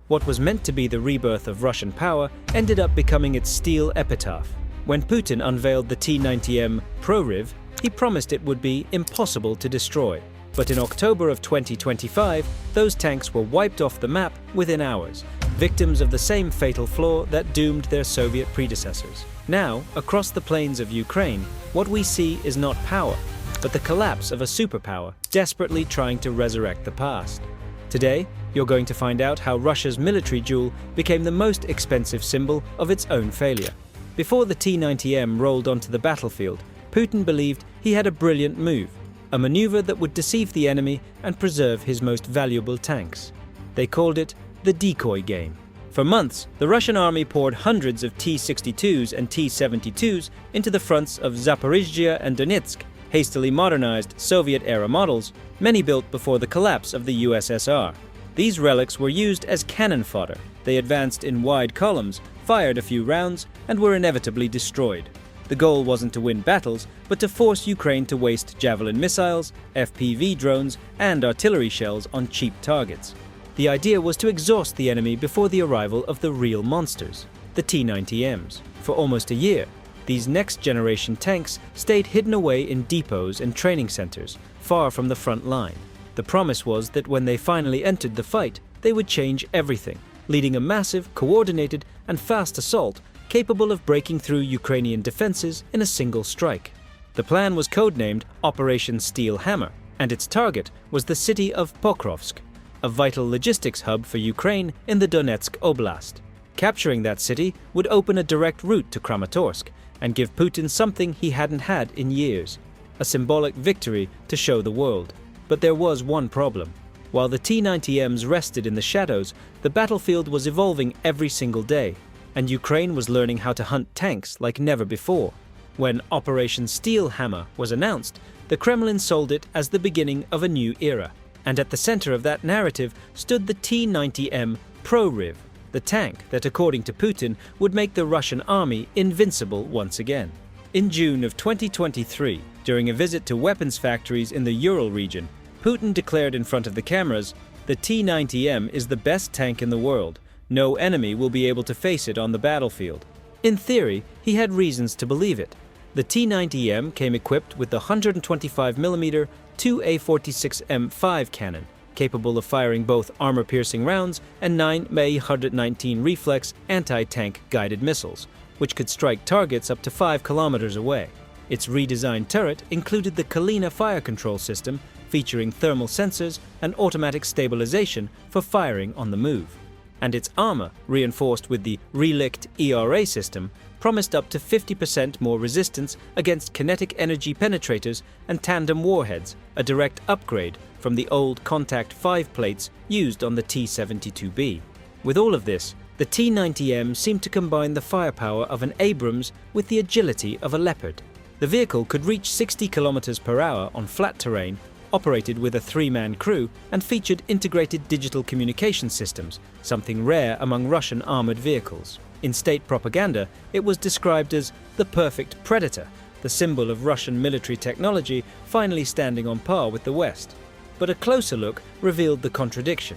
What was meant to be the rebirth of Russian power ended up becoming its steel epitaph. When Putin unveiled the T-90M Proryv, he promised it would be impossible to destroy. But in October of 2025, those tanks were wiped off the map within hours, victims of the same fatal flaw that doomed their Soviet predecessors. Now, across the plains of Ukraine, what we see is not power, but the collapse of a superpower desperately trying to resurrect the past. Today, you're going to find out how Russia's military jewel became the most expensive symbol of its own failure. Before the T-90M rolled onto the battlefield, Putin believed he had a brilliant move, a maneuver that would deceive the enemy and preserve his most valuable tanks. They called it the decoy game. For months, the Russian army poured hundreds of T-62s and T-72s into the fronts of Zaporizhzhia and Donetsk, hastily modernized Soviet-era models, many built before the collapse of the USSR. These relics were used as cannon fodder. They advanced in wide columns, fired a few rounds, and were inevitably destroyed. The goal wasn't to win battles, but to force Ukraine to waste Javelin missiles, FPV drones, and artillery shells on cheap targets. The idea was to exhaust the enemy before the arrival of the real monsters, the T-90Ms. For almost a year, these next-generation tanks stayed hidden away in depots and training centers, far from the front line. The promise was that when they finally entered the fight, they would change everything, leading a massive, coordinated, and fast assault capable of breaking through Ukrainian defenses in a single strike. The plan was codenamed Operation Steel Hammer, and its target was the city of Pokrovsk, a vital logistics hub for Ukraine in the Donetsk Oblast. Capturing that city would open a direct route to Kramatorsk and give Putin something he hadn't had in years, a symbolic victory to show the world. But there was one problem. While the T-90Ms rested in the shadows, the battlefield was evolving every single day, and Ukraine was learning how to hunt tanks like never before. When Operation Steel Hammer was announced, the Kremlin sold it as the beginning of a new era. And at the center of that narrative stood the T-90M Proryv, the tank that, according to Putin, would make the Russian army invincible once again. In June of 2023, during a visit to weapons factories in the Ural region, Putin declared in front of the cameras, "The T-90M is the best tank in the world. No enemy will be able to face it on the battlefield." In theory, he had reasons to believe it. The T-90M came equipped with the 125mm 2A46M5 cannon, capable of firing both armor-piercing rounds and 9 Me-119 reflex anti-tank guided missiles, which could strike targets up to 5 kilometers away. Its redesigned turret included the Kalina fire control system, featuring thermal sensors and automatic stabilization for firing on the move. And its armor, reinforced with the Relikt ERA system, promised up to 50% more resistance against kinetic energy penetrators and tandem warheads, a direct upgrade from the old contact 5 plates used on the T-72B. With all of this, the T-90M seemed to combine the firepower of an Abrams with the agility of a Leopard. The vehicle could reach 60 km per hour on flat terrain, operated with a 3-man crew, and featured integrated digital communication systems, something rare among Russian armored vehicles. In state propaganda, it was described as the perfect predator, the symbol of Russian military technology finally standing on par with the West. But a closer look revealed the contradiction.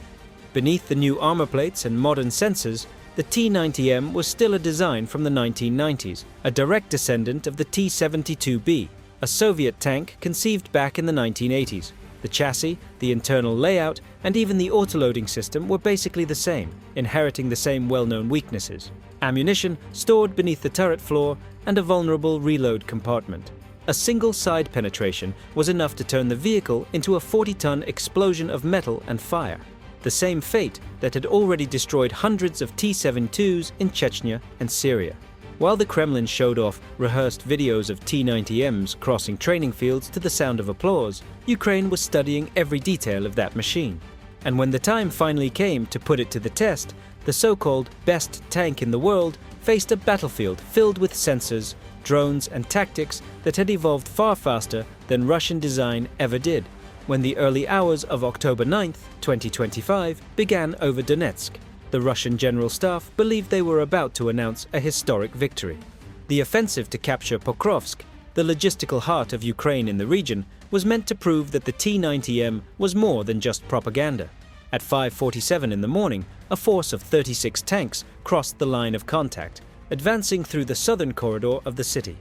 Beneath the new armor plates and modern sensors, the T-90M was still a design from the 1990s, a direct descendant of the T-72B, a Soviet tank conceived back in the 1980s. The chassis, the internal layout, and even the autoloading system were basically the same, inheriting the same well-known weaknesses: ammunition stored beneath the turret floor and a vulnerable reload compartment. A single side penetration was enough to turn the vehicle into a 40-ton explosion of metal and fire. The same fate that had already destroyed hundreds of T-72s in Chechnya and Syria. While the Kremlin showed off rehearsed videos of T-90Ms crossing training fields to the sound of applause, Ukraine was studying every detail of that machine. And when the time finally came to put it to the test, the so-called best tank in the world faced a battlefield filled with sensors, drones, and tactics that had evolved far faster than Russian design ever did. When the early hours of October 9, 2025 began over Donetsk, the Russian General Staff believed they were about to announce a historic victory. The offensive to capture Pokrovsk, the logistical heart of Ukraine in the region, was meant to prove that the T-90M was more than just propaganda. At 5:47 in the morning, a force of 36 tanks crossed the line of contact, advancing through the southern corridor of the city.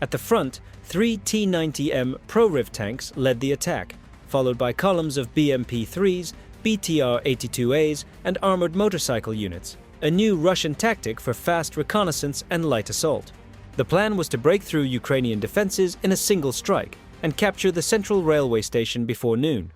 At the front, 3 T-90M Proryv tanks led the attack, followed by columns of BMP-3s, BTR-82As, and armored motorcycle units, a new Russian tactic for fast reconnaissance and light assault. The plan was to break through Ukrainian defenses in a single strike and capture the central railway station before noon.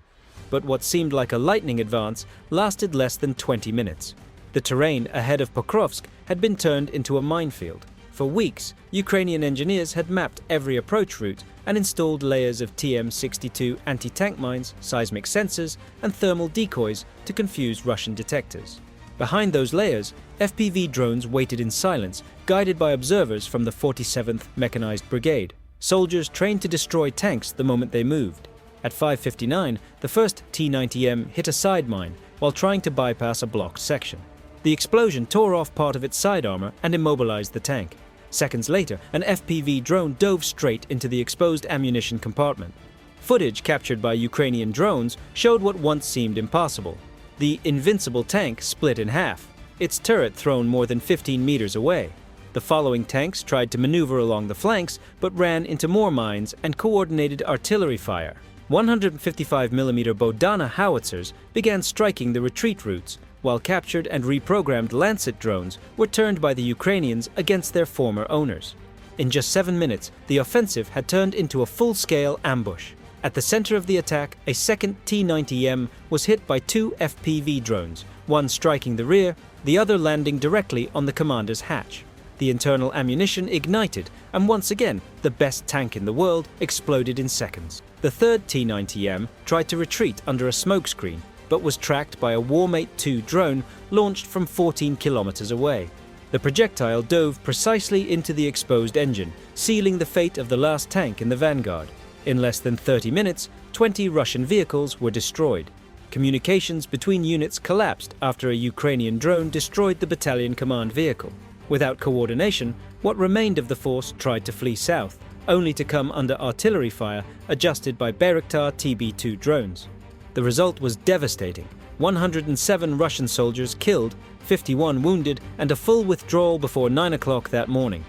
But what seemed like a lightning advance lasted less than 20 minutes. The terrain ahead of Pokrovsk had been turned into a minefield. For weeks, Ukrainian engineers had mapped every approach route and installed layers of TM-62 anti-tank mines, seismic sensors, and thermal decoys to confuse Russian detectors. Behind those layers, FPV drones waited in silence, guided by observers from the 47th Mechanized Brigade, soldiers trained to destroy tanks the moment they moved. At 5:59, the first T-90M hit a side mine while trying to bypass a blocked section. The explosion tore off part of its side armor and immobilized the tank. Seconds later, an FPV drone dove straight into the exposed ammunition compartment. Footage captured by Ukrainian drones showed what once seemed impossible. The invincible tank split in half, its turret thrown more than 15 meters away. The following tanks tried to maneuver along the flanks but ran into more mines and coordinated artillery fire. 155mm Bodana howitzers began striking the retreat routes, while captured and reprogrammed Lancet drones were turned by the Ukrainians against their former owners. In just 7 minutes, the offensive had turned into a full-scale ambush. At the center of the attack, a second T-90M was hit by 2 FPV drones, one striking the rear, the other landing directly on the commander's hatch. The internal ammunition ignited, and once again, the best tank in the world exploded in seconds. The third T-90M tried to retreat under a smokescreen, but was tracked by a Warmate 2 drone launched from 14 kilometers away. The projectile dove precisely into the exposed engine, sealing the fate of the last tank in the vanguard. In less than 30 minutes, 20 Russian vehicles were destroyed. Communications between units collapsed after a Ukrainian drone destroyed the battalion command vehicle. Without coordination, what remained of the force tried to flee south, only to come under artillery fire adjusted by Bayraktar TB2 drones. The result was devastating: 107 Russian soldiers killed, 51 wounded, and a full withdrawal before 9 o'clock that morning.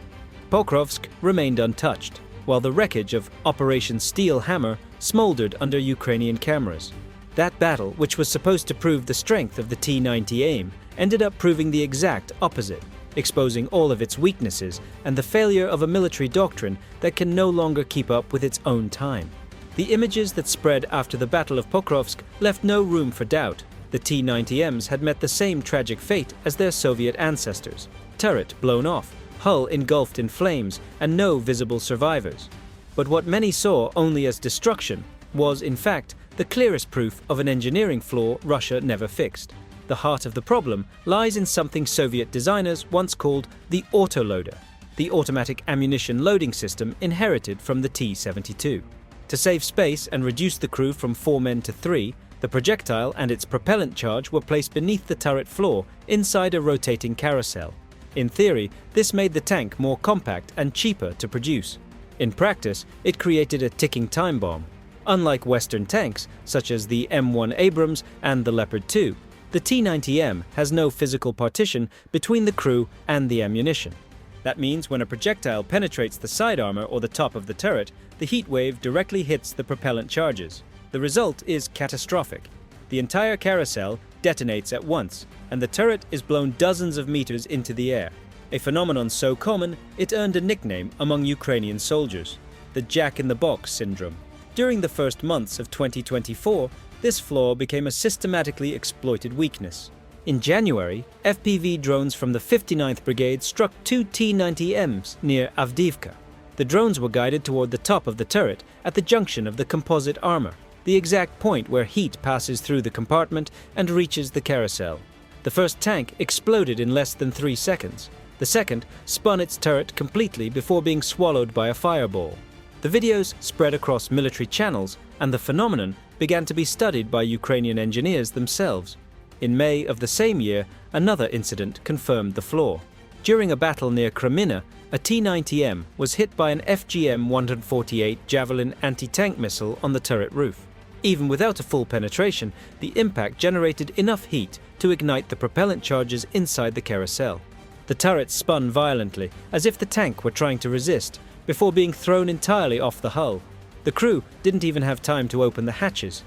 Pokrovsk remained untouched, while the wreckage of Operation Steel Hammer smoldered under Ukrainian cameras. That battle, which was supposed to prove the strength of the T-90 AIM, ended up proving the exact opposite, exposing all of its weaknesses and the failure of a military doctrine that can no longer keep up with its own time. The images that spread after the Battle of Pokrovsk left no room for doubt. The T-90Ms had met the same tragic fate as their Soviet ancestors: turret blown off, hull engulfed in flames, and no visible survivors. But what many saw only as destruction was, in fact, the clearest proof of an engineering flaw Russia never fixed. The heart of the problem lies in something Soviet designers once called the autoloader, the automatic ammunition loading system inherited from the T-72. To save space and reduce the crew from 4 men to 3, the projectile and its propellant charge were placed beneath the turret floor inside a rotating carousel. In theory, this made the tank more compact and cheaper to produce. In practice, it created a ticking time bomb. Unlike Western tanks, such as the M1 Abrams and the Leopard 2, the T-90M has no physical partition between the crew and the ammunition. That means when a projectile penetrates the side armor or the top of the turret, the heat wave directly hits the propellant charges. The result is catastrophic. The entire carousel detonates at once, and the turret is blown dozens of meters into the air, a phenomenon so common it earned a nickname among Ukrainian soldiers: the Jack-in-the-Box syndrome. During the first months of 2024, this flaw became a systematically exploited weakness. In January, FPV drones from the 59th Brigade struck 2 T-90Ms near Avdiivka. The drones were guided toward the top of the turret at the junction of the composite armor, the exact point where heat passes through the compartment and reaches the carousel. The first tank exploded in less than 3 seconds. The second spun its turret completely before being swallowed by a fireball. The videos spread across military channels, and the phenomenon began to be studied by Ukrainian engineers themselves. In May of the same year, another incident confirmed the flaw. During a battle near Kreminna, a T-90M was hit by an FGM-148 Javelin anti-tank missile on the turret roof. Even without a full penetration, the impact generated enough heat to ignite the propellant charges inside the carousel. The turret spun violently, as if the tank were trying to resist, before being thrown entirely off the hull. The crew didn't even have time to open the hatches.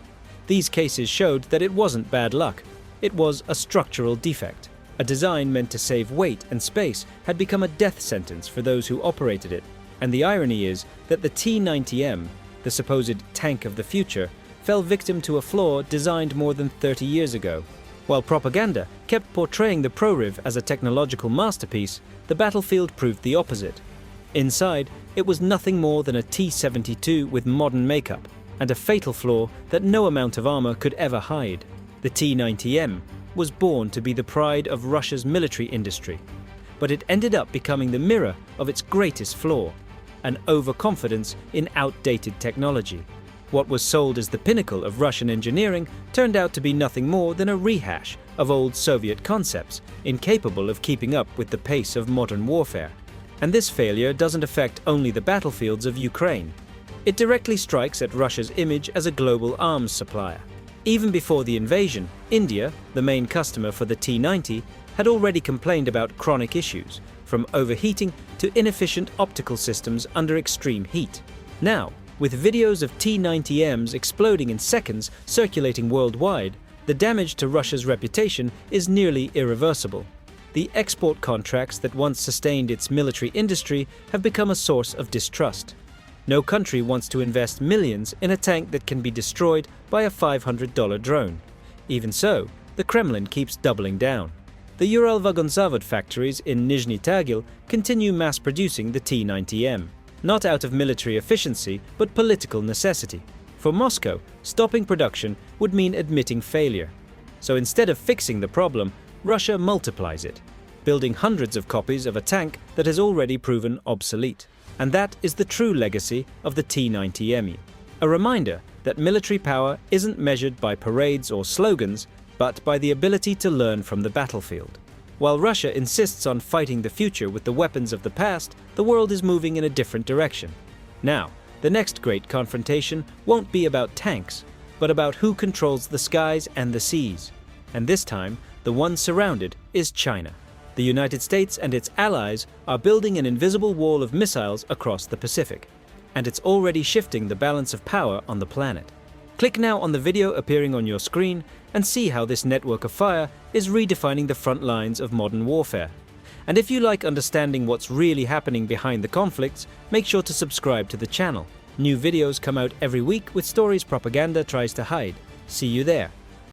These cases showed that it wasn't bad luck. It was a structural defect. A design meant to save weight and space had become a death sentence for those who operated it. And the irony is that the T-90M, the supposed tank of the future, fell victim to a flaw designed more than 30 years ago. While propaganda kept portraying the Proryv as a technological masterpiece, the battlefield proved the opposite. Inside, it was nothing more than a T-72 with modern makeup, and a fatal flaw that no amount of armor could ever hide. The T-90M was born to be the pride of Russia's military industry, but it ended up becoming the mirror of its greatest flaw, an overconfidence in outdated technology. What was sold as the pinnacle of Russian engineering turned out to be nothing more than a rehash of old Soviet concepts, incapable of keeping up with the pace of modern warfare. And this failure doesn't affect only the battlefields of Ukraine. It directly strikes at Russia's image as a global arms supplier. Even before the invasion, India, the main customer for the T-90, had already complained about chronic issues, from overheating to inefficient optical systems under extreme heat. Now, with videos of T-90Ms exploding in seconds circulating worldwide, the damage to Russia's reputation is nearly irreversible. The export contracts that once sustained its military industry have become a source of distrust. No country wants to invest millions in a tank that can be destroyed by a $500 drone. Even so, the Kremlin keeps doubling down. The Ural Vagonzavod factories in Nizhny Tagil continue mass-producing the T-90M. Not out of military efficiency, but political necessity. For Moscow, stopping production would mean admitting failure. So instead of fixing the problem, Russia multiplies it, building hundreds of copies of a tank that has already proven obsolete. And that is the true legacy of the T-90M. A reminder that military power isn't measured by parades or slogans, but by the ability to learn from the battlefield. While Russia insists on fighting the future with the weapons of the past, the world is moving in a different direction. Now, the next great confrontation won't be about tanks, but about who controls the skies and the seas. And this time, the one surrounded is China. The United States and its allies are building an invisible wall of missiles across the Pacific, and it's already shifting the balance of power on the planet. Click now on the video appearing on your screen and see how this network of fire is redefining the front lines of modern warfare. And if you like understanding what's really happening behind the conflicts, make sure to subscribe to the channel. New videos come out every week with stories propaganda tries to hide. See you there.